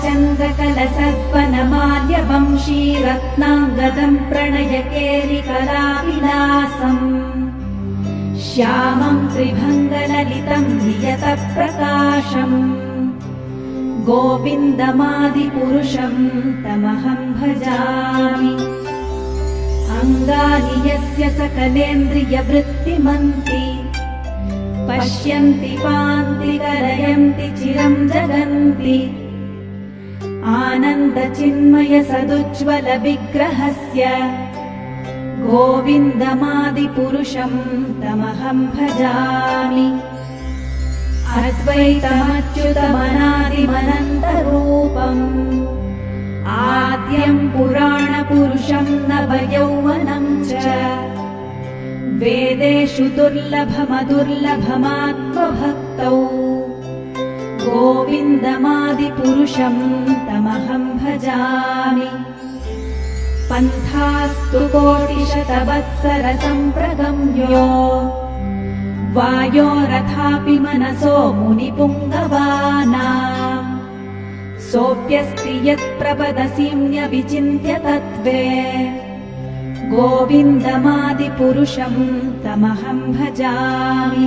चन्द्रकलसर्पणमाल्यवंशी रत्नाङ्गदम् प्रणयकेलिकलाविलासम् श्यामम् त्रिभङ्गललितम् नियतप्रकाशम् गोविन्दमादिपुरुषम् तमहम् भजामि। अङ्गानि यस्य सकलेन्द्रियवृत्तिमन्ति पश्यन्ति पान्ति कलयन्ति चिरम् जगन्ति आनन्दचिन्मय सदुज्ज्वल विग्रहस्य गोविन्दमादिपुरुषम् तमहम् भजामि। अद्वैतमच्युतमनादिमनन्तरूपम् आद्यम् पुराणपुरुषम् नवयौवनम् च वेदेषु दुर्लभमदुर्लभमात्मभक्तौ गोविन्दमादिपुरुषम् तमहम् भजामि। पन्थास्तु कोटिशतवत्सरसम्प्रगम्यो वायोरथापि मनसो मुनिपुङ्गवानाम् सोऽप्यस्ति यत्प्रपदसीम्यविचिन्त्य तत्त्वे गोविन्दमादिपुरुषम् तमहम् भजामि।